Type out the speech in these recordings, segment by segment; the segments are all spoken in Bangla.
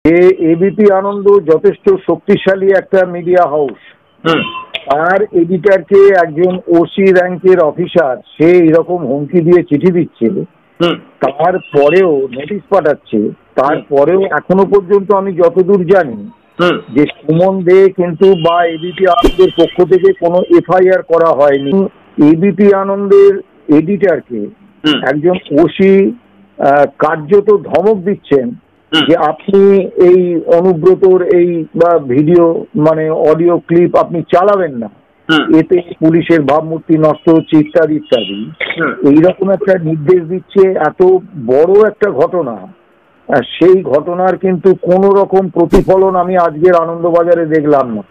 যে এবিপি আনন্দ যথেষ্ট শক্তিশালী একটা মিডিয়া হাউস, আর এডিটরকে একজন ওসি র্যাঙ্কের অফিসার সে এরকম হুমকি দিয়ে চিঠি দিচ্ছে, তারপরেও নোটিশ পাঠাচ্ছে, তারপরেও এখনো পর্যন্ত আমি যতদূর জানি যে সুমন দে কিন্তু বা এবিপি আনন্দের পক্ষ থেকে কোনো এফআইআর করা হয়নি। এবিপি আনন্দের এডিটরকে একজন ওসি কার্যত ধমক দিচ্ছেন যে আপনি এই অনুব্রতর এই বা ভিডিও মানে অডিও ক্লিপ আপনি চালাবেন না, এতে পুলিশের ভাবমূর্তি নষ্ট হচ্ছে ইত্যাদি ইত্যাদি। এইরকম একটা নির্দেশ দিচ্ছে, এত বড় একটা ঘটনা, সেই ঘটনার কিন্তু কোন রকম প্রতিফলন আমি আজকের আনন্দবাজারে দেখলাম না।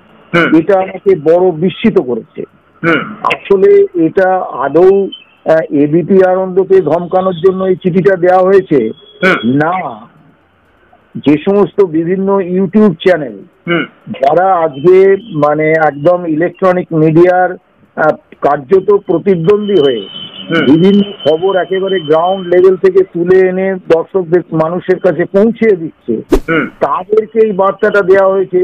এটা আমাকে বড় বিস্মিত করেছে। আসলে এটা আদৌ এবিপি আনন্দকে ধমকানোর জন্য এই চিঠিটা দেওয়া হয়েছে না, যে সমস্ত বিভিন্ন ইউটিউব চ্যানেল যারা আজকে মানে একদম ইলেকট্রনিক মিডিয়ার কার্যত প্রতিদ্বন্দ্বী হয়ে বিভিন্ন খবর একেবারে গ্রাউন্ড লেভেল থেকে তুলে এনে দর্শকদের মানুষের কাছে পৌঁছে দিচ্ছে, তাদেরকে এই বার্তাটা দেওয়া হয়েছে।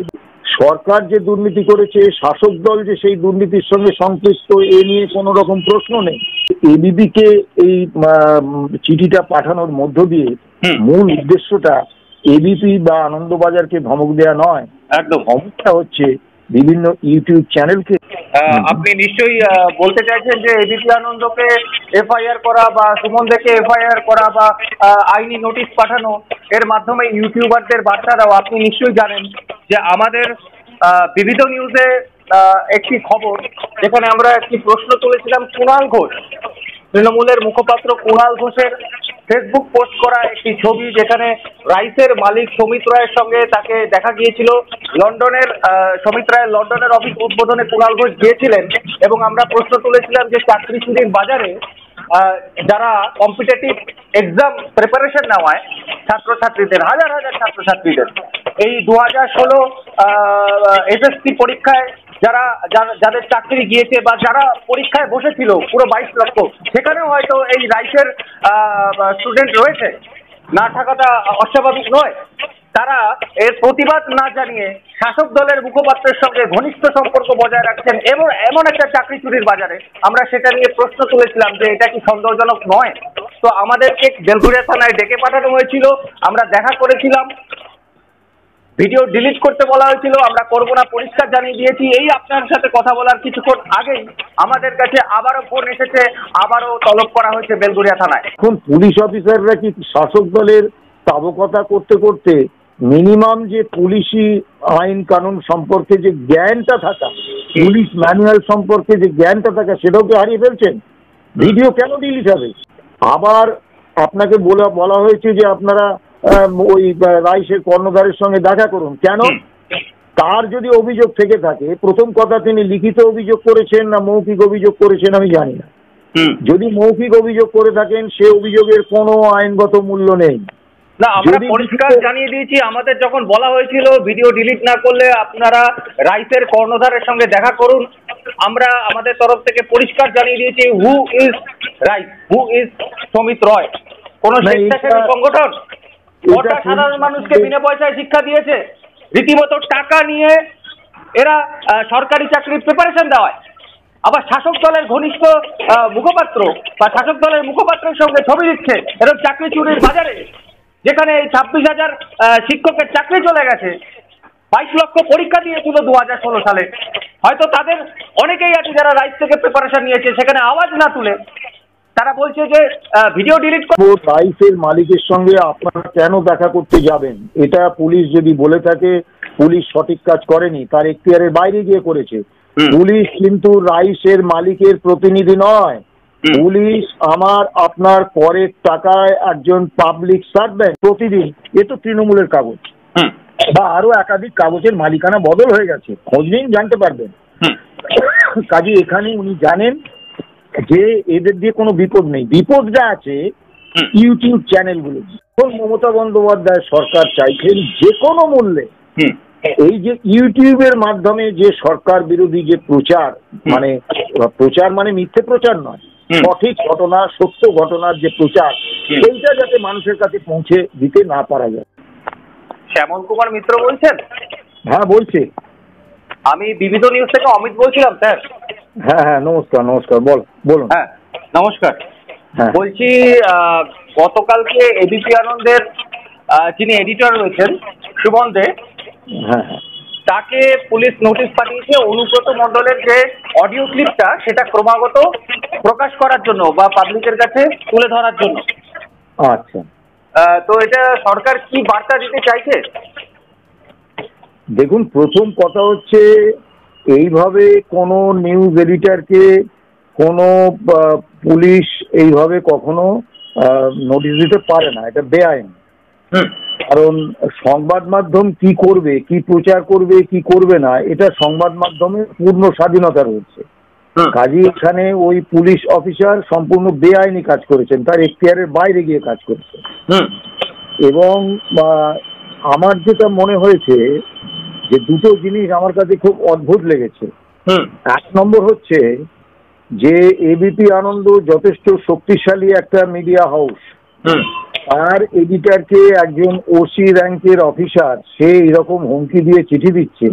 সরকার যে দুর্নীতি করেছে, শাসক দল যে সেই দুর্নীতির সঙ্গে সংশ্লিষ্ট, এ নিয়ে কোনো রকম প্রশ্ন নেই। এবিপিকে এই চিঠিটা পাঠানোর মধ্য দিয়ে মূল উদ্দেশ্যটা এবিপি বা আনন্দবাজারকে ধমক দেওয়া নয়, একদম ধমকটা হচ্ছে বিভিন্ন ইউটিউব চ্যানেলকে। আপনি নিশ্চয়ই বলতে চাইছেন যে এবিপি আনন্দকে এফআইআর করা বা সুমন দেকে এফআইআর করা বা আইনি নোটিশ পাঠানো, এর মাধ্যমে ইউটিউবারদের বার্তা দেওয়া। আপনি নিশ্চয়ই জানেন যে আমাদের বিবিধ নিউজে একটি খবর যেখানে আমরা একটি প্রশ্ন তুলেছিলাম কুণাল ঘোষ, তৃণমূলের মুখপাত্র কুণাল ঘোষের ফেসবুক পোস্ট করা একটি ছবি, যেখানে রাইসের মালিক সমিত রায়ের সঙ্গে তাকে দেখা গিয়েছিল লন্ডনের। সমিত রায়ের লন্ডনের অফিস উদ্বোধনে কুণাল ঘোষ গিয়েছিলেন এবং আমরা প্রশ্ন তুলেছিলাম যে চাকরি চুরির বাজারে যারা কম্পিটিটিভ এক্সাম প্রিপারেশন নেওয়ায় ছাত্রছাত্রীদের, হাজার হাজার ছাত্রছাত্রীদের এই 2016 এসএসসি পরীক্ষায় যাদের চাকরি গিয়েছে বা যারা পরীক্ষায় বসেছিল পুরো 22 লক্ষ, সেখানেও হয়তো এই রাইসের স্টুডেন্ট রয়েছে, না থাকাটা অস্বাভাবিক নয়। তারা এর প্রতিবাদ না জানিয়ে শাসক দলের মুখপাত্রের সঙ্গে ঘনিষ্ঠ সম্পর্ক বজায় রাখছেন এবং এমন একটা চাকরি চুরির বাজারে আমরা সেটা নিয়ে প্রশ্ন তুলেছিলাম যে এটা কি সন্দেহজনক নয়। তো আমাদেরকে বেলঘরিয়া থানায় ডেকে পাঠানো হয়েছিল, আমরা দেখা করেছিলাম, ভিডিও ডিলিট করতে বলা হয়েছিল, আমরা করবো না পরিষ্কার জানিয়ে দিয়েছি। এই আপনার সাথে কথা বলার কিছুক্ষণ আগেই আমাদের কাছে আবারও ফোন এসেছে, আবারও তলব করা হয়েছে বেলঘরিয়া থানায়। এখন পুলিশ অফিসাররা কি শাসক দলের তাবকতা করতে করতে মিনিমাম যে পুলিশি আইন কানুন সম্পর্কে যে জ্ঞানটা থাকা, পুলিশ ম্যানুয়াল সম্পর্কে যে জ্ঞানটা থাকা, সেটাও কি হারিয়ে ফেলছেন? ভিডিও কেন ডিলিট হবে? আবার আপনাকে বলা হয়েছে যে আপনারা ওই রাইসের কর্ণধারের সঙ্গে দেখা করুন। কেন? তার যদি অভিযোগ থেকে থাকে, প্রথম কথা তিনি লিখিত অভিযোগ করেছেন না মৌখিক অভিযোগ করেছেন আমি জানি না। যদি মৌখিক অভিযোগ করে থাকেন, সে অভিযোগের কোনো আইনগত মূল্য নেই। না, আমরা পরিষ্কার জানিয়ে দিয়েছি, আমাদের যখন বলা হয়েছিল ভিডিও ডিলিট না করলে আপনারা রাইসের কর্ণধারের সঙ্গে দেখা করুন, আমরা আমাদের তরফ থেকে পরিষ্কার জানিয়ে দিয়েছি হু ইজ রাইস, হু ইজ সমিত রয়। কোন স্বেচ্ছাসেবী সংগঠন ওটা সাধারণ মানুষকে বিনা পয়সায় শিক্ষা দিয়েছে, রীতিমতো টাকা নিয়ে এরা সরকারি চাকরির প্রিপারেশন দেওয়ায়। আবার শাসক দলের ঘনিষ্ঠ মুখপাত্র বা শাসক দলের মুখপাত্রের সঙ্গে ছবি দিচ্ছে এরকম চাকরি চুরির বাজারে, যেখানে 26,000 শিক্ষকের চাকরি চলে গেছে, 22 লক্ষ পরীক্ষা দিয়েছিল 2016 সালে। হয়তো তাদের অনেকেই আছে যারা রাইস থেকে প্রিপারেশন নিয়েছে, সেখানে আওয়াজ না তুলে তারা বলছে যে ভিডিও ডিলিট করব। রাইসের মালিকের সঙ্গে আপনারা কেন দেখা করতে যাবেন? এটা পুলিশ যদি বলে থাকে পুলিশ সঠিক কাজ করেনি, তার এখতিয়ারের বাইরে গিয়ে করেছে। পুলিশ কিন্তু রাইসের মালিকের প্রতিনিধি নয়, পুলিশ আমার আপনার করের টাকায় একজন পাবলিক সার্ভেন্ট। প্রতিদিন এ তো তৃণমূলের কাগজ বা আরো একাধিক কাগজের মালিকানা বদল হয়ে গেছে, খোঁজ নিন জানতে পারবেন। কাজে এখানে উনি জানেন যে এদের দিয়ে কোনো বিপদ নেই, বিপদটা আছে ইউটিউব চ্যানেলগুলো। মমতা বন্দ্যোপাধ্যায় সরকার চাইছেন যে কোনো মূল্যে এই যে ইউটিউবের মাধ্যমে যে সরকার বিরোধী যে প্রচার, মানে প্রচার মানে মিথ্যে প্রচার নয়, সঠিক ঘটনা সত্য ঘটনার যে প্রচার, সেইটা যাতে মানুষের কাছে পৌঁছে দিতে না পারা যায়, শ্যামল কুমার মিত্র বলছেন? হ্যাঁ বলছি। আমি বিবিধ নিউজ থেকে অমিত বলছিলাম স্যার। হ্যাঁ হ্যাঁ নমস্কার নমস্কার, বলুন। হ্যাঁ নমস্কার। বলছি গতকালকে এবিপি আনন্দের যিনি এডিটর রয়েছেন সুমন দে, হ্যাঁ হ্যাঁ, তাকে পুলিশ নোটিশ পাঠিয়েছে অনুব্রত মণ্ডলের যে অডিও ক্লিপটা সেটা ক্রমাগত প্রকাশ করার জন্য বা পাবলিকের কাছে তুলে ধরার জন্য। আচ্ছা, তো এটা সরকার কি বার্তা দিতে চাইছে? দেখুন, প্রথম কথা হচ্ছে এইভাবে কোনো নিউজ এডিটরকে কোনো পুলিশ এইভাবে কখনো নোটিশ দিতে পারে না, এটা বেআইন। কারণ সংবাদ মাধ্যম কি করবে, কি প্রচার করবে, কি করবে না, এটা সংবাদ মাধ্যমের পূর্ণ স্বাধীনতা রয়েছে। কাজী এখানে ওই পুলিশ অফিসার সম্পূর্ণ বেআইনি কাজ করেছেন, তার এখতিয়ারের বাইরে গিয়ে কাজ করেছেন। এবং আমার যেটা মনে হয়েছে যে দুটো জিনিস আমার কাছে খুব অদ্ভুত লেগেছে। এক নম্বর হচ্ছে যে এবিপি আনন্দ যথেষ্ট শক্তিশালী একটা মিডিয়া হাউস, তার এডিটরকে একজন ওসি র্যাঙ্কের অফিসার সে এরকম হুমকি দিয়ে চিঠি দিচ্ছে,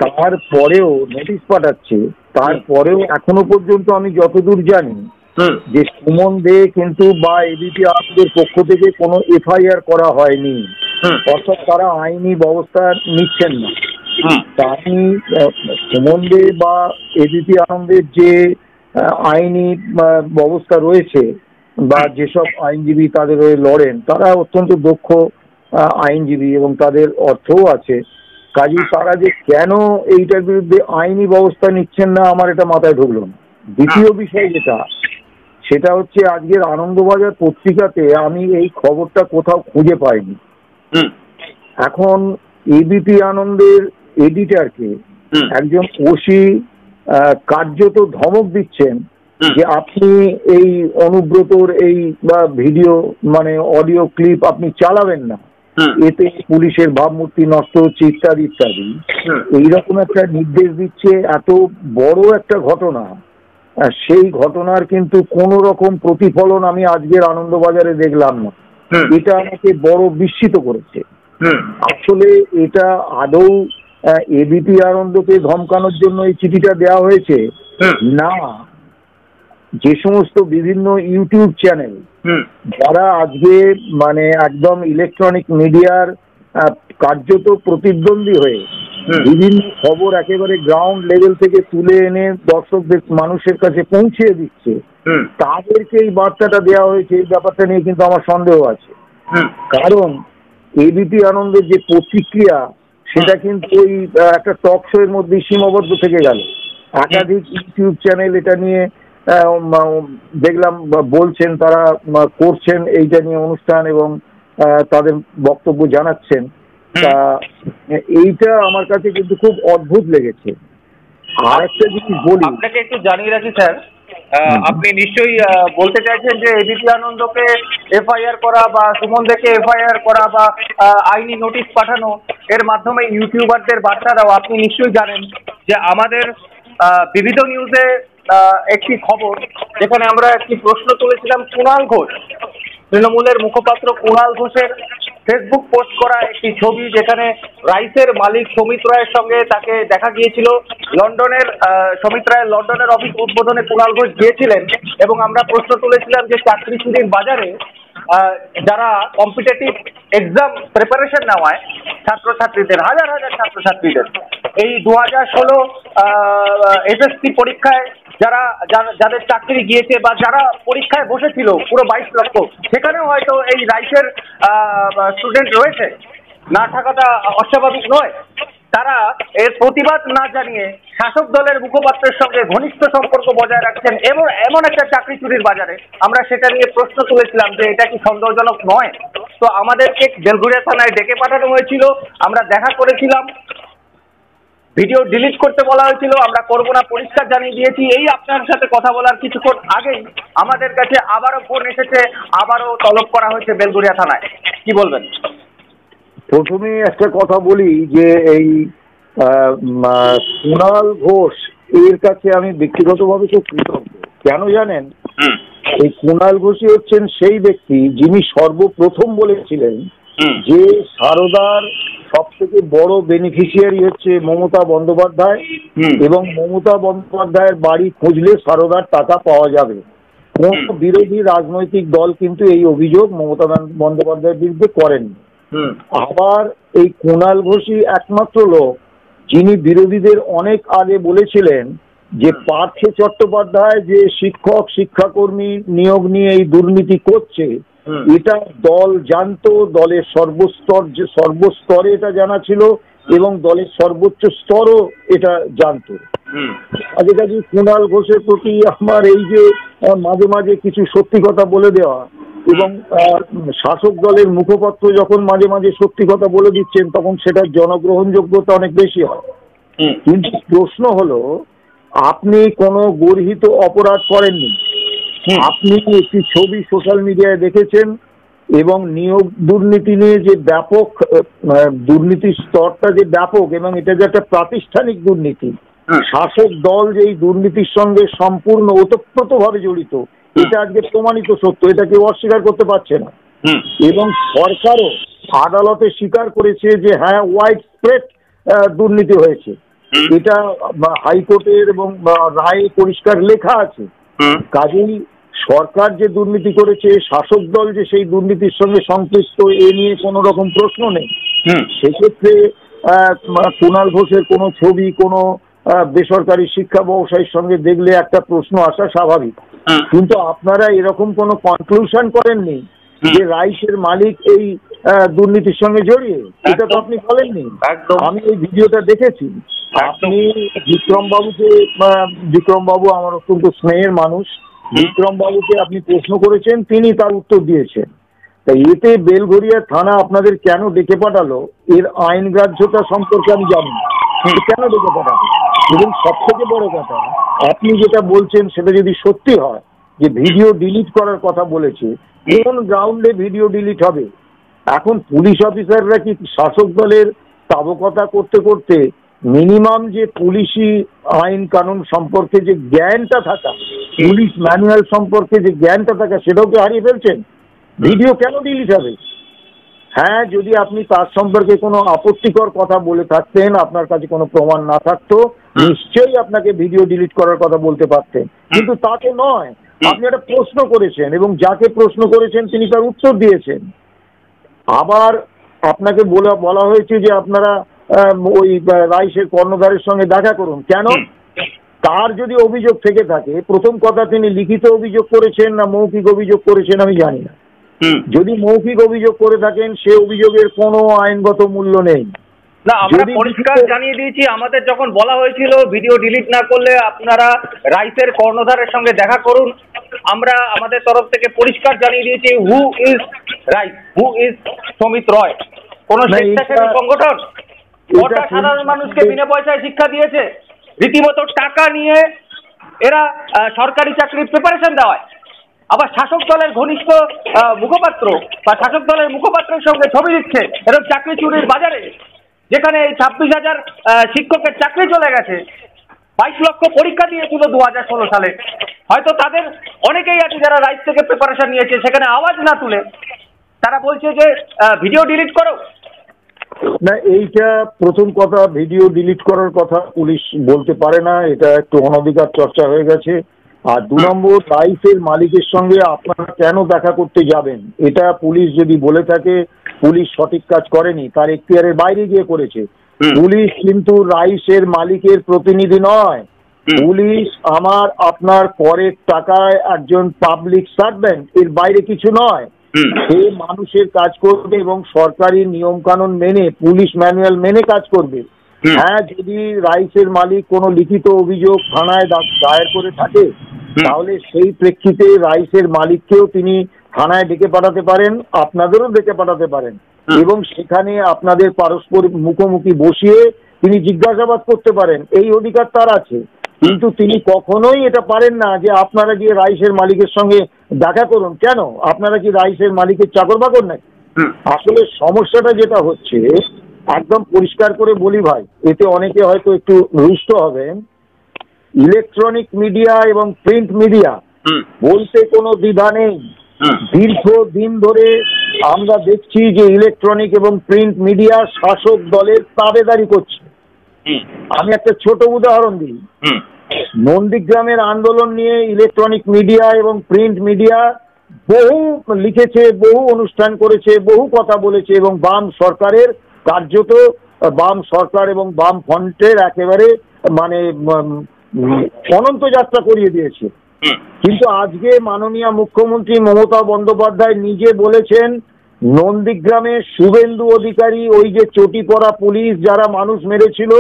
তারপরেও নোটিশ পাঠাচ্ছে, তারপরেও এখনো পর্যন্ত আমি যতদূর জানি যে সুমন দে কিন্তু বা এবিপি আনন্দের পক্ষ থেকে কোনো এফআইআর করা হয়নি, অর্থাৎ তারা আইনি ব্যবস্থা নিচ্ছেন না। আমি সুমন দে বা এবিপি আনন্দের যে আইনি ব্যবস্থা রয়েছে বা যেসব আইনজীবী তাদের হয়ে লড়েন তারা অত্যন্ত দক্ষ আইনজীবী এবং তাদের অর্থও আছে। কাজেই তারা যে কেন এইটার বিরুদ্ধে আইনি ব্যবস্থা নিচ্ছেন না আমার এটা মাথায় ঢুকলো না। দ্বিতীয় বিষয় যেটা, সেটা হচ্ছে আজকের আনন্দবাজার পত্রিকাতে আমি এই খবরটা কোথাও খুঁজে পাইনি। এখন এবিপি আনন্দের এডিটরকে একজন ওসি কার্যত ধমক দিচ্ছেন যে আপনি এই অনুব্রতর এই ভিডিও মানে অডিও ক্লিপ আপনি চালাবেন না, এতে পুলিশের ভাবমূর্তি নষ্ট হচ্ছে ইত্যাদি ইত্যাদি, এইরকম একটা নির্দেশ দিচ্ছে। এত বড় একটা ঘটনা, সেই ঘটনার কিন্তু কোন রকম প্রতিফলন আমি আজকের আনন্দবাজারে দেখলাম না। এটা আমাকে বড় বিস্মিত করেছে। আসলে এটা আদৌ এবিপি আনন্দকে ধমকানোর জন্য এই চিঠিটা দেওয়া হয়েছে না, যে সমস্ত বিভিন্ন ইউটিউব চ্যানেল যারা আজকে মানে একদম ইলেকট্রনিক মিডিয়ার কার্যত প্রতিদ্বন্দ্বী হয়ে বিভিন্ন খবর একেবারে গ্রাউন্ড লেভেল থেকে তুলে এনে দর্শকদের মানুষের কাছে পৌঁছে দিচ্ছে, তাদেরকে এই বার্তাটা দেওয়া হয়েছে এই ব্যাপারটা নিয়ে কিন্তু আমার সন্দেহ আছে। কারণ এবিপি আনন্দের যে প্রতিক্রিয়া সেটা কিন্তু ওই একটা টক শো এর মধ্যে সীমাবদ্ধ থেকে গেল। একাধিক ইউটিউব চ্যানেল এটা নিয়ে দেখলাম বলছেন, তারা করছেন এইটা নিয়ে অনুষ্ঠান এবং তাদের বক্তব্য জানাচ্ছেন। তা এইটা আমার কাছে কিন্তু খুব অদ্ভুত লেগেছে। আর একটা জিনিস বলি, আপনাকে একটু জানিয়ে রাখি স্যার, আপনি নিশ্চয়ই বলতে চাইছেন যে এবিপি আনন্দকে এফআইআর করা বা সুমন দেকে এফআইআর করা বা আইনি নোটিশ পাঠানো এর মাধ্যমে ইউটিউবারদের বার্তা দেওয়া। আপনি নিশ্চয়ই জানেন যে আমাদের বিবিধ নিউজে একটি খবর যেখানে আমরা একটি প্রশ্ন তুলেছিলাম কুণাল ঘোষ, তৃণমূলের মুখপাত্র কুণাল ঘোষের ফেসবুক পোস্ট করা একটি ছবি যেখানে রাইসের মালিক সমিত রায়ের সঙ্গে তাকে দেখা গিয়েছিল লন্ডনের। সমিত রায়ের লন্ডনের অফিস উদ্বোধনে কুণাল ঘোষ গিয়েছিলেন এবং আমরা প্রশ্ন তুলেছিলাম যে চাকরি চুরির বাজারে যারা কম্পিটিটিভ এক্সাম প্রিপারেশন নেওয়ায় ছাত্রছাত্রীদের, হাজার হাজার ছাত্রছাত্রীদের এই 2016 এসএসসি পরীক্ষায় যাদের চাকরি গিয়েছে বা যারা পরীক্ষায় বসেছিল পুরো 22 লক্ষ, সেখানেও হয়তো এই রাইসের স্টুডেন্ট রয়েছে, না থাকাটা অস্বাভাবিক নয়। তারা এর প্রতিবাদ না জানিয়ে শাসক দলের মুখপাত্রের সঙ্গে ঘনিষ্ঠ সম্পর্ক বজায় রাখছেন এবং এমন একটা চাকরি চুরির বাজারে আমরা সেটা নিয়ে প্রশ্ন তুলেছিলাম যে এটা কি সন্দেহজনক নয়। তো আমাদেরকে বেলঘরিয়া থানায় ডেকে পাঠানো হয়েছিল, আমরা দেখা করেছিলাম, ভিডিও ডিলিট করতে বলা হয়েছিল, আমরা করবো না পরিষ্কার জানিয়ে দিয়েছি। এই আপনার সাথে কথা বলার কিছুক্ষণ আগেই আমাদের কাছে আবারও ফোন এসেছে, আবারও তলব করা হয়েছে বেলঘরিয়া থানায়। কি বলবেন? প্রথমে একটা কথা বলি যে এই কুণাল ঘোষ এর কাছে আমি ব্যক্তিগতভাবে খুব কৃতজ্ঞ। কেন জানেন? এই কুণাল ঘোষই হচ্ছেন সেই ব্যক্তি যিনি সর্বপ্রথম বলেছিলেন যে সারদার সব থেকে বড় বেনিফিশিয়ারি হচ্ছে মমতা বন্দ্যোপাধ্যায়, এবং মমতা বন্দ্যোপাধ্যায়ের বাড়ি খুঁজলে সারদার টাকা পাওয়া যাবে। কোন বিরোধী রাজনৈতিক দল কিন্তু এই অভিযোগ মমতা বন্দ্যোপাধ্যায়ের বিরুদ্ধে করেননি। আবার এই কুণাল ঘোষই একমাত্র লোক যিনি বিরোধীদের অনেক আগে বলেছিলেন যে পার্থ চট্টোপাধ্যায় যে শিক্ষক শিক্ষাকর্মী নিয়োগ নিয়ে এই দুর্নীতি করছে এটা দল জানতো, দলের সর্বস্তরে এটা জানা ছিল এবং দলের সর্বোচ্চ স্তরও এটা জানতো। কাজে কাজে কুণাল ঘোষের প্রতি আমার এই যে মাঝে মাঝে কিছু সত্যি কথা বলে দেওয়া, এবং শাসক দলের মুখপাত্র যখন মাঝে মাঝে সত্যি কথা বলে দিচ্ছেন তখন সেটার জনগ্রহণযোগ্যতা অনেক বেশি হয়। কিন্তু প্রশ্ন হলো, আপনি কোনো গর্হিত অপরাধ করেননি, আপনি একটি ছবি সোশ্যাল মিডিয়ায় দেখেছেন এবং নিয়োগ দুর্নীতি নিয়ে যে ব্যাপক দুর্নীতির স্তরটা যে ব্যাপক এবং এটা যে একটা প্রাতিষ্ঠানিক দুর্নীতি, শাসক দল যে এই দুর্নীতির সঙ্গে সম্পূর্ণ ওতপ্রোতভাবে জড়িত, এটা আজকে প্রমাণিত সত্য, এটা কেউ অস্বীকার করতে পারছে না। এবং সরকারও আদালতে স্বীকার করেছে যে হ্যাঁ ওয়াইড স্প্রেড দুর্নীতি হয়েছে, এটা হাইকোর্টের এবং রায়ে পরিষ্কার লেখা আছে। কাজেই সরকার যে দুর্নীতি করেছে, শাসক দল যে সেই দুর্নীতির সঙ্গে সম্পৃক্ত, এ নিয়ে কোনো রকম প্রশ্ন নেই। সেক্ষেত্রে কুণাল ঘোষের কোনো ছবি কোনো বেসরকারি শিক্ষা ব্যবসায়ীর সঙ্গে দেখলে একটা প্রশ্ন আসা স্বাভাবিক, কিন্তু আপনারা এরকম কোনো কনক্লুশন করেননি যে রাইসের মালিক এই দুর্নীতির সঙ্গে জড়িয়ে, এটা তো আপনি বলেননি। আমি এই ভিডিওটা দেখেছি, আপনি বিক্রম বাবু আমার অত্যন্ত স্নেহের মানুষ, বিক্রম বাবুকে আপনি প্রশ্ন করেছেন, তিনি তার উত্তর দিয়েছেন। তাই এতে বেলঘরিয়া থানা আপনাদের কেন ডেকে পাঠালো এর আইন গ্রাহ্যতা সম্পর্কে আমি জানি না, কেন ডেকে পাঠালো। এবং সব থেকে বড় কথা, আপনি যেটা বলছেন সেটা যদি সত্যি হয় যে ভিডিও ডিলিট করার কথা বলেছে, কোন গ্রাউন্ডে ভিডিও ডিলিট হবে? এখন পুলিশ অফিসাররা কি শাসক দলের তাবকতা করতে করতে মিনিমাম যে পুলিশি আইন কানুন সম্পর্কে যে জ্ঞানটা থাকা, পুলিশ ম্যানুয়াল সম্পর্কে যে জ্ঞানটা থাকা, সেটাও কি হারিয়ে ফেলছেন? ভিডিও কেন ডিলিট হবে? হ্যাঁ, যদি আপনি তার সম্পর্কে কোনো আপত্তিকর কথা বলে থাকতেন, আপনার কাছে কোনো প্রমাণ না থাকতো, নিশ্চয়ই আপনাকে ভিডিও ডিলিট করার কথা বলতে পারতেন, কিন্তু তা তো নয়। আপনি একটা প্রশ্ন করেছেন এবং যাকে প্রশ্ন করেছেন তিনি তার উত্তর দিয়েছেন। আবার আপনাকে বলা হয়েছে যে আপনারা ওই রাইসের কর্ণধারের সঙ্গে দেখা করুন। কেন? তার যদি অভিযোগ থেকে থাকে, প্রথম কথা তিনি লিখিত অভিযোগ করেছেন না মৌখিক অভিযোগ করেছেন আমি জানি না। যদি মৌখিক অভিযোগ করে থাকেন সে অভিযোগের কোনো আইনগত মূল্য নেই। না, আমরা পরিষ্কার জানিয়ে দিয়েছি, আমাদের যখন বলা হয়েছিল ভিডিও ডিলিট না করলে আপনারা রাইসের কর্ণধারের সঙ্গে দেখা করুন, আমরা আমাদের তরফ থেকে পরিষ্কার জানিয়ে দিয়েছি হু ইজ রাইস, হু ইজ সমিত রয়। কোন স্বেচ্ছাসেবী সংগঠন গোটা সাধারণ মানুষকে বিনা পয়সায় শিক্ষা দিয়েছে, রীতিমতো টাকা নিয়ে এরা সরকারি চাকরির প্রিপারেশন দেওয়ায়। আবার শাসক দলের ঘনিষ্ঠ মুখপাত্র বা শাসক দলের মুখপাত্রের সঙ্গে ছবি দিচ্ছে এরকম চাকরি চুরির বাজারে, যেখানে 26,000 শিক্ষকের চাকরি চলে গেছে। 22 লক্ষ পরীক্ষা দিয়েছিল 2016 সালে। হয়তো তাদের অনেকেই আছে যারা রাইট থেকে প্রিপারেশন নিয়েছে, সেখানে আওয়াজ না তুলে তারা বলছে যে ভিডিও ডিলিট করো। না, এইটা প্রথম কথা, ভিডিও ডিলিট করার কথা পুলিশ বলতে পারে না, এটা একটু অনধিকার চর্চা হয়ে গেছে। আর 2 নম্বর, রাইসের মালিকের সঙ্গে আপনারা কেন দেখা করতে যাবেন, এটা পুলিশ যদি বলে থাকে পুলিশ সঠিক কাজ করেনি, তার এখতিয়ারের বাইরে গিয়ে করেছে। পুলিশ কিন্তু রাইসের মালিকের প্রতিনিধি নয়, পুলিশ আমার আপনার করের টাকায় একজন পাবলিক সার্ভেন্ট, এর বাইরে কিছু নয়। সে মানুষের কাজ করবে এবং সরকারি নিয়ম কানুন মেনে, পুলিশ ম্যানুয়াল মেনে কাজ করবে। হ্যাঁ, যদি রাইসের মালিক কোনো লিখিত অভিযোগ থানায় দায়ের করে থাকে তাহলে সেই প্রেক্ষিতে রাইসের মালিককেও তিনি থানায় ডেকে পাঠাতে পারেন, আপনাদেরও ডেকে পাঠাতে পারেন, এবং সেখানে আপনাদের পারস্পরিক মুখোমুখি বসিয়ে তিনি জিজ্ঞাসাবাদ করতে পারেন, এই অধিকার তার আছে। কিন্তু তিনি কখনোই এটা পারেন না যে আপনারা গিয়ে রাইসের মালিকের সঙ্গে দেখা করুন। কেন? আপনারা কি রাইসের মালিকের চাকর বাকর নাকি? আসলে সমস্যাটা যেটা হচ্ছে, একদম পরিষ্কার করে বলি ভাই, এতে অনেকে হয়তো একটু রুষ্ট হবেন, ইলেকট্রনিক মিডিয়া এবং প্রিন্ট মিডিয়া বলতে কোনো দ্বিধা নেই, দীর্ঘদিন ধরে আমরা দেখছি যে ইলেকট্রনিক এবং প্রিন্ট মিডিয়া শাসক দলের তাবেদারি করছে। আমি একটা ছোট উদাহরণ দিই। নন্দীগ্রামের আন্দোলন নিয়ে ইলেকট্রনিক মিডিয়া এবং প্রিন্ট মিডিয়া বহু লিখেছে, বহু অনুষ্ঠান করেছে, বহু কথা বলেছে এবং বাম সরকারের কার্যত বাম সরকার এবং বাম ফ্রন্টের একেবারে মানে অনন্ত যাত্রা করিয়ে দিয়েছে। কিন্তু আজকে মাননীয় মুখ্যমন্ত্রী মমতা বন্দ্যোপাধ্যায় নিজে বলেছেন নন্দীগ্রামে শুভেন্দু অধিকারী, ওই যে চটি পরা পুলিশ যারা মানুষ মেরেছিল,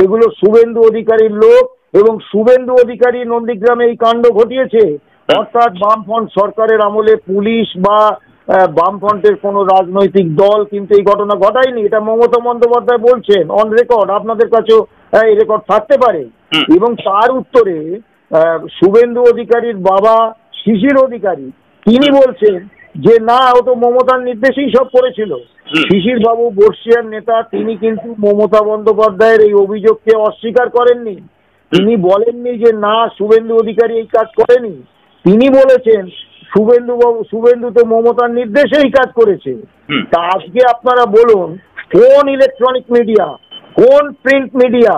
এগুলো শুভেন্দু অধিকারীর লোক এবং শুভেন্দু অধিকারী নন্দীগ্রামে এই কাণ্ড ঘটিয়েছে। অর্থাৎ বামফ্রন্ট সরকারের আমলে পুলিশ বা বামফ্রন্টের কোনো রাজনৈতিক দল কিন্তু এই ঘটনা ঘটায়নি। এটা মমতা বন্দ্যোপাধ্যায় বলছেন অন রেকর্ড, আপনাদের কাছেও এই রেকর্ড থাকতে পারে। এবং তার উত্তরে শুভেন্দু অধিকারীর বাবা শিশির অধিকারী তিনি বলছেন যে না, ও তো মমতার নির্দেশেই সব করেছিল। শিশির বাবু বর্ষিয়ার নেতা, তিনি কিন্তু মমতা বন্দ্যোপাধ্যায়ের এই অভিযোগকে অস্বীকার করেননি। তিনি বলেননি যে না, শুভেন্দু অধিকারী এই কাজ করেনি। তিনি বলেছেন শুভেন্দু তো মমতার নির্দেশে এই কাজ করেছে। তা আজকে আপনারা বলুন কোন ইলেকট্রনিক মিডিয়া, কোন প্রিন্ট মিডিয়া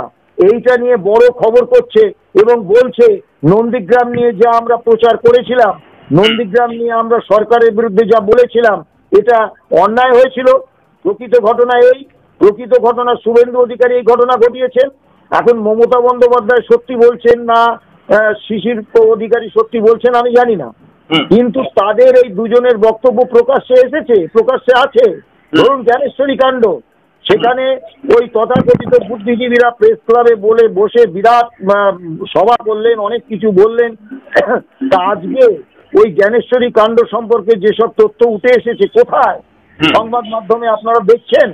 এইটা নিয়ে বড় খবর করছে এবং বলছে নন্দীগ্রাম নিয়ে যা আমরা প্রচার করেছিলাম, নন্দীগ্রাম নিয়ে আমরা সরকারের বিরুদ্ধে যা বলেছিলাম এটা অন্যায় হয়েছিল। প্রকৃত ঘটনা এই, প্রকৃত ঘটনা শুভেন্দু অধিকারী এই ঘটনা ঘটিয়েছেন। এখন মমতা বন্দ্যোপাধ্যায় সত্যি বলছেন না শিশির অধিকারী সত্যি বলছেন আমি জানি না, কিন্তু তাদের এই দুজনের বক্তব্য প্রকাশ্যে এসেছে, প্রকাশ্যে আছে। ধরুন জ্ঞানেশ্বরী কাণ্ড, সেখানে ওই তথাকথিত বুদ্ধিজীবীরা প্রেস ক্লাবে বসে বিরাট সভা করলেন, অনেক কিছু বললেন। তা আজকে ওই জ্ঞানেশ্বরী কাণ্ড সম্পর্কে যেসব তথ্য উঠে এসেছে কোথায়? সংবাদ মাধ্যমে আপনারা দেখছেন।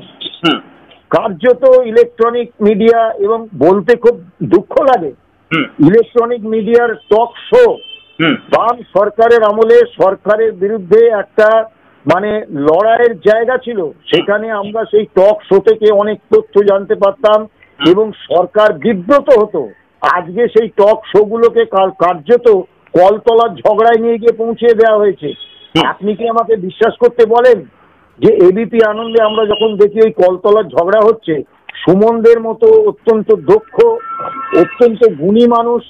কার্যত ইলেকট্রনিক মিডিয়া, এবং বলতে খুব দুঃখ লাগে, ইলেকট্রনিক মিডিয়ার টক শো বাম সরকারের আমলে সরকারের বিরুদ্ধে একটা মানে লড়াইয়ের জায়গা ছিল। সেখানে আমরা সেই টক শো থেকে অনেক তথ্য জানতে পারতাম এবং সরকার বিব্রত হতো। আজকে সেই টক শো গুলোকে কার্যত কলতলার ঝগড়ায় নিয়ে গিয়ে পৌঁছে দেওয়া হয়েছে। আপনি কি আমাকে বিশ্বাস করতে বলেন যে এবিপি আনন্দে আমরা যখন দেখি ওই কলতলার ঝগড়া হচ্ছে, সুমনদের মতো অত্যন্ত দক্ষ, অত্যন্ত গুণী মানুষ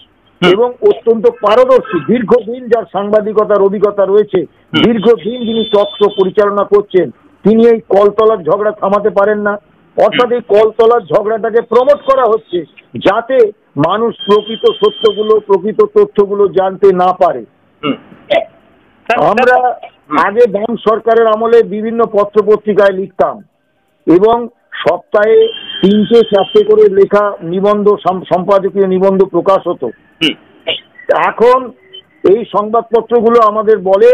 এবং অত্যন্ত পারদর্শী, দীর্ঘদিন যার সাংবাদিকতার অভিজ্ঞতা রয়েছে, দীর্ঘদিন যিনি টক শো পরিচালনা করছেন, তিনি এই কলতলার ঝগড়া থামাতে পারেন না। অর্থাৎ এই কলতলার ঝগড়াটাকে প্রমোট করা হচ্ছে যাতে মানুষ প্রকৃত সত্যগুলো, প্রকৃত তথ্যগুলো জানতে না পারে। আমরা আগে বাম সরকারের আমলে বিভিন্ন পত্র পত্রিকায় লিখতাম এবং সপ্তাহে 3-4টে করে লেখা নিবন্ধ, সম্পাদকীয় নিবন্ধ প্রকাশ হতো। এখন এই সংবাদপত্রগুলো আমাদের বলে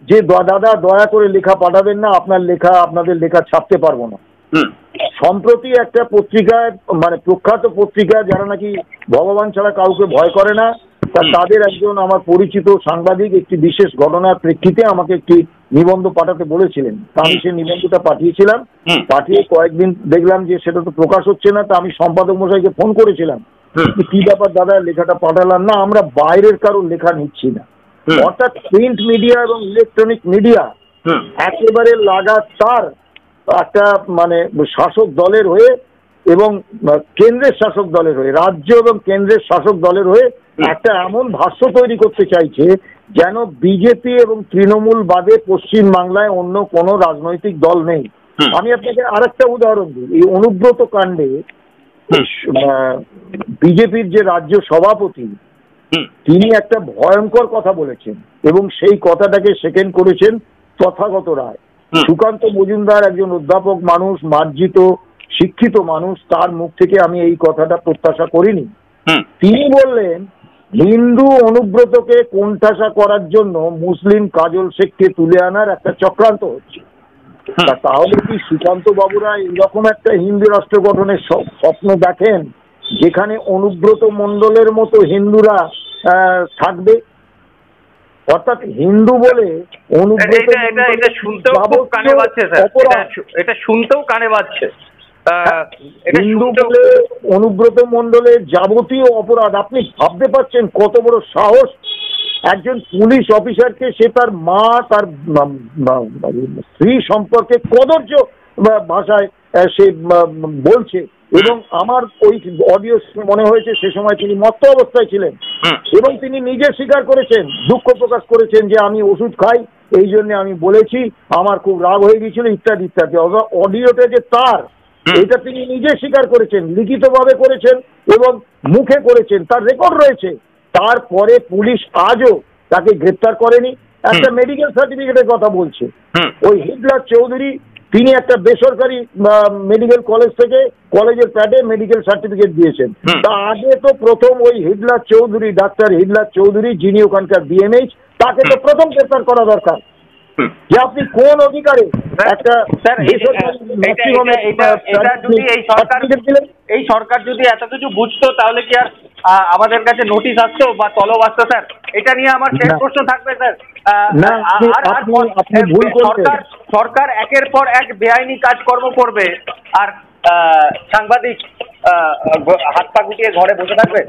যে দাদা দয়া করে লেখা পাঠাবেন না, আপনাদের লেখা ছাপতে পারবো না। সম্প্রতি একটা পত্রিকায়, মানে প্রখ্যাত পত্রিকা যারা নাকি ভগবান ছাড়া কাউকে ভয় করে না, তাদের একজন আমার পরিচিত সাংবাদিক একটি বিশেষ ঘটনার প্রেক্ষিতে আমাকে একটি নিবন্ধ পাঠাতে বলেছিলেন। তা আমি সেই নিবন্ধটা পাঠিয়েছিলাম। পাঠিয়ে কয়েকদিন দেখলাম যে সেটা তো প্রকাশ হচ্ছে না। তা আমি সম্পাদক মশাইকে ফোন করেছিলাম, কি ব্যাপার দাদা, লেখাটা পাঠালাম না, আমরা বাইরের কারোর লেখা নিচ্ছি না। অর্থাৎ প্রিন্ট মিডিয়া এবং ইলেকট্রনিক মিডিয়া একেবারে লাগাতার একটা মানে শাসক দলের হয়ে এবং কেন্দ্রের শাসক দলের হয়ে, রাজ্য এবং কেন্দ্রের শাসক দলের হয়ে একটা এমন ভাষ্য তৈরি করতে চাইছে যেন বিজেপি এবং তৃণমূল বাদে পশ্চিম বাংলায় অন্য কোনো রাজনৈতিক দল নেই। আমি আপনাকে আরেকটা উদাহরণ দিই। এই অনুব্রত কাণ্ডে বিজেপির যে রাজ্য সভাপতি, তিনি একটা ভয়ঙ্কর কথা বলেছেন এবং সেই কথাটাকে সেকেন্ড করেছেন তথাগত রায়। সুকান্ত মজুমদার একজন অধ্যাপক মানুষ, মার্জিত শিক্ষিত মানুষ, তার মুখ থেকে আমি এই কথাটা প্রত্যাশা করিনি। তিনি বললেন হিন্দু অনুব্রতকে কোণঠাসা করার জন্য মুসলিম কাজল শেখকে তুলে আনার একটা চক্রান্ত হচ্ছে। তাহলে কি সুকান্ত বাবুরা এরকম একটা হিন্দু রাষ্ট্র গঠনের স্বপ্ন দেখেন যেখানে অনুব্রত মণ্ডলের মতো হিন্দুরা থাকবে? অর্থাৎ হিন্দু বলে অনুব্রত হিন্দু বলে অনুব্রত মণ্ডলের যাবতীয় অপরাধ, আপনি ভাবতে পারছেন কত বড় সাহস একজন পুলিশ অফিসারকে সে তার মা তার স্ত্রী সম্পর্কে কদর্য ভাষায় সে বলছে, এবং আমার ওই অডিও মনে হয়েছে সে সময় তিনি মত্ত অবস্থায় ছিলেন, এবং তিনি নিজে স্বীকার করেছেন, দুঃখ প্রকাশ করেছেন যে আমি ওষুধ খাই, এই জন্য আমি বলেছি, আমার খুব রাগ হয়ে গিয়েছিল ইত্যাদি ইত্যাদি। অডিওটা যে তার, এটা তিনি নিজে স্বীকার করেছেন, লিখিতভাবে করেছেন এবং মুখে করেছেন, তার রেকর্ড রয়েছে। তারপরে পুলিশ আজও তাকে গ্রেপ্তার করেনি। একটা মেডিকেল সার্টিফিকেটের কথা বলছে, ওই হিটলার চৌধুরী তিনি একটা বেসরকারি মেডিকেল কলেজ থেকে কলেজের প্যাডে মেডিকেল সার্টিফিকেট দিয়েছেন। তা আগে তো প্রথম ওই Hitler Chowdhury, doctor Hitler Chowdhury যিনি ওখানকার বিএমএইচ, তাকে তো প্রথম গ্রেপ্তার করা দরকার, যে আপনি কোন অধিকারে একটা এই সরকার যদি এত কিছু বুঝতো তাহলে কি আর আমাদের কাছে নোটিশ আসতো বা তলব আসতো স্যার? এটা নিয়ে আমার শেষ প্রশ্ন থাকবে স্যার। সরকার একের পর এক বেআইনি কাজকর্ম করবে আর সাংবাদিক হাত পা গুটিয়ে ঘরে বসে থাকবে?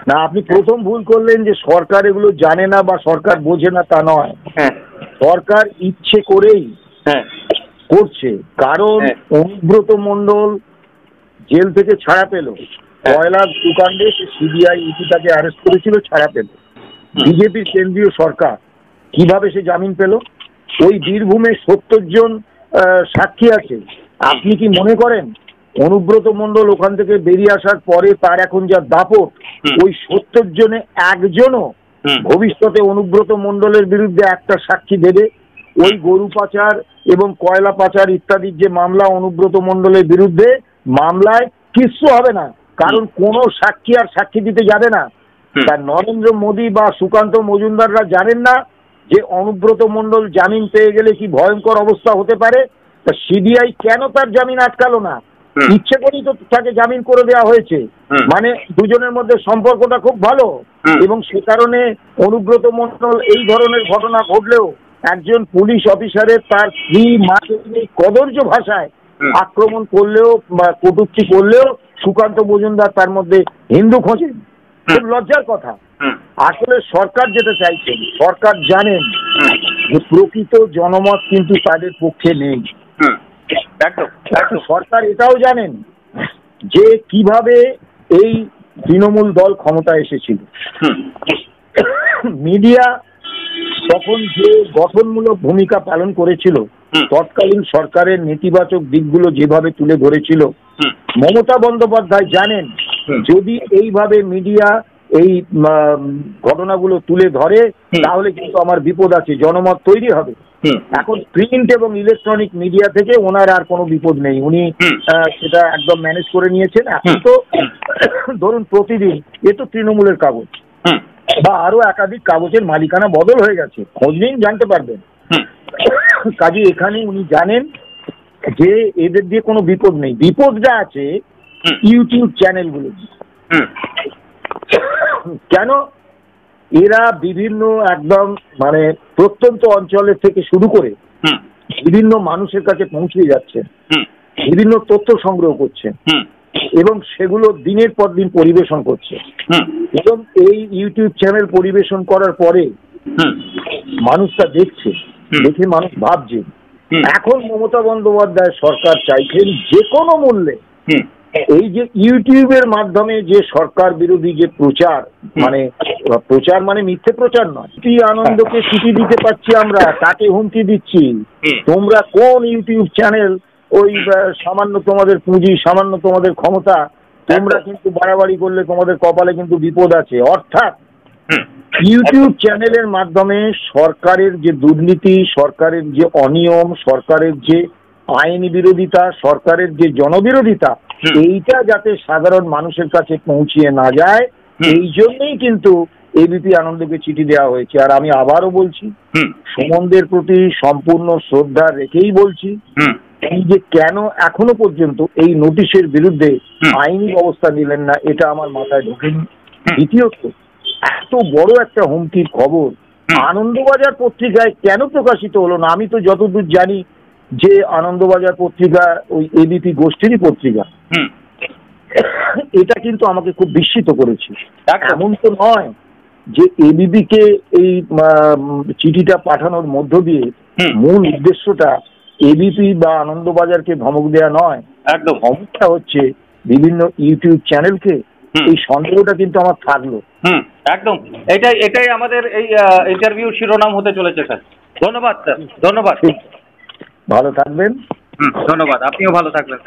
না, আপনি প্রথম ভুল করলেন যে সরকার এগুলো জানে না বা সরকার বোঝে না, তা নয়। সরকার ইচ্ছে করেই করছে, কারণ অনুব্রত মণ্ডল জেল থেকে ছাড়া পেল, কয়লা দুকাণ্ডে সিবিআই ইডি তাকে অ্যারেস্ট করেছিল, ছাড়া পেল। বিজেপির কেন্দ্রীয় সরকার কিভাবে সে জামিন পেল? ওই বীরভূমে 70 জন সাক্ষী আছে। আপনি কি মনে করেন অনুব্রত মণ্ডল ওখান থেকে বেরিয়ে আসার পরে তার এখন যা দাপট, ওই 70 জনে একজনও ভবিষ্যতে অনুব্রত মণ্ডলের বিরুদ্ধে একটা সাক্ষী দেবে? ওই গরু পাচার এবং কয়লা পাচার ইত্যাদির যে মামলা অনুব্রত মণ্ডলের বিরুদ্ধে, মামলায় কিচ্ছু হবে না, কারণ কোনো সাক্ষী আর সাক্ষী দিতে যাবে না। তা নরেন্দ্র মোদী বা সুকান্ত মজুমদাররা জানেন না যে অনুব্রত মণ্ডল জামিন পেয়ে গেলে কি ভয়ঙ্কর অবস্থা হতে পারে? তা সিবিআই কেন তার জামিন আটকালো না? ইচ্ছে করেই তো তাকে জামিন করে দেওয়া হয়েছে। মানে দুজনের মধ্যে সম্পর্কটা খুব ভালো, এবং সে কারণে অনুব্রত মণ্ডল এই ধরনের ঘটনা ঘটলেও একজন পুলিশ অফিসারের তার স্ত্রী মাকে কদর্য ভাষায় আক্রমণ করলেও বা কটূক্তি করলেও সুকান্ত মজুমদার তার মধ্যে হিন্দু খোঁজেন। খুব লজ্জার কথা। আসলে সরকার যেটা চাইছেন, সরকার জানেন যে প্রকৃত জনমত কিন্তু তাদের পক্ষে নেই। সরকার এটাও জানেন যে কিভাবে এই তৃণমূল দল ক্ষমতা এসেছিল। মিডিয়া তখন যে গঠনমূলক ভূমিকা পালন করেছিল, তৎকালীন সরকারের নেতিবাচক দিকগুলো যেভাবে তুলে ধরেছিল, মমতা বন্দ্যোপাধ্যায় জানেন যদি এইভাবে মিডিয়া এই ঘটনাগুলো তুলে ধরে তাহলে কিন্তু আমার বিপদ আছে, জনমত তৈরি হবে। এখন প্রিন্ট এবং ইলেকট্রনিক মিডিয়া থেকে ওনার আর কোনো বিপদ নেই, উনি সেটা একদম ম্যানেজ করে নিয়েছেন। এখন তো ধরুন প্রতিদিন এ তো তৃণমূলের কাগজ বা আরো একাধিক কাগজের মালিকানা বদল হয়ে গেছে, খোঁজ নিন জানতে পারবেন। কাজে এখানে উনি জানেন যে এদের দিয়ে কোনো বিপদ নেই, বিপদটা আছে ইউটিউব চ্যানেলগুলো। কেন? এরা বিভিন্ন একদম মানে প্রত্যন্ত অঞ্চলের থেকে শুরু করে বিভিন্ন মানুষের কাছে পৌঁছে যাচ্ছে, বিভিন্ন তথ্য সংগ্রহ করছে এবং সেগুলো দিনের পর দিন পরিবেশন করছে। এবং এই ইউটিউব চ্যানেল পরিবেশন করার পরে মানুষটা দেখছে, দেখে মানুষ ভাবছে। এখন মমতা বন্দ্যোপাধ্যায় সরকার চাইছেন যে কোনো মূল্যে এই যে ইউটিউবের মাধ্যমে যে সরকার বিরোধী যে প্রচার, মানে প্রচার মানে মিথ্যে প্রচার নয়, আনন্দকে চিঠি দিতে পারছি আমরা, তাকে হুমকি দিচ্ছি তোমরা কোন ইউটিউব চ্যানেল, ওই সামান্য তোমাদের পুঁজি, সামান্য তোমাদের ক্ষমতা, তোমরা কিন্তু বাড়াবাড়ি করলে তোমাদের কপালে কিন্তু বিপদ আছে। অর্থাৎ ইউটিউব চ্যানেলের মাধ্যমে সরকারের যে দুর্নীতি, সরকারের যে অনিয়ম, সরকারের যে আইনি বিরোধিতা, সরকারের যে জনবিরোধিতা, এইটা যাতে সাধারণ মানুষের কাছে পৌঁছিয়ে না যায়, এই জন্যই কিন্তু এবিপি আনন্দকে চিঠি দেওয়া হয়েছে। আর আমি আবারও বলছি, সুমনদের প্রতি সম্পূর্ণ শ্রদ্ধা রেখেই বলছি, এই যে কেন এখনো পর্যন্ত এই নোটিশের বিরুদ্ধে আইনি ব্যবস্থা নিলেন না, এটা আমার মাথায় ঢোকেনি। দ্বিতীয়ত, এত বড় একটা হুমকির খবর আনন্দবাজার পত্রিকায় কেন প্রকাশিত হলো না? আমি তো যতদূর জানি যে আনন্দবাজার পত্রিকা ওই এবিপি গোষ্ঠীরই পত্রিকা। এটা কিন্তু আমাকে খুব বিস্মিত করেছে। এমন তো নয় যে এবিপিকে এই চিঠিটা পাঠানোর মধ্য দিয়ে মূল উদ্দেশ্যটা এবিপি বা আনন্দবাজারকে ধমক দেওয়া নয়, একদম ধমকটা হচ্ছে বিভিন্ন ইউটিউব চ্যানেলকে। এই সন্দেহটা কিন্তু আমার থাকলো। একদম এটাই আমাদের এই ইন্টারভিউ শিরোনাম হতে চলেছে স্যার। ধন্যবাদ স্যার, ধন্যবাদ। ভালো থাকবেন। ধন্যবাদ, আপনিও ভালো থাকবেন স্যার।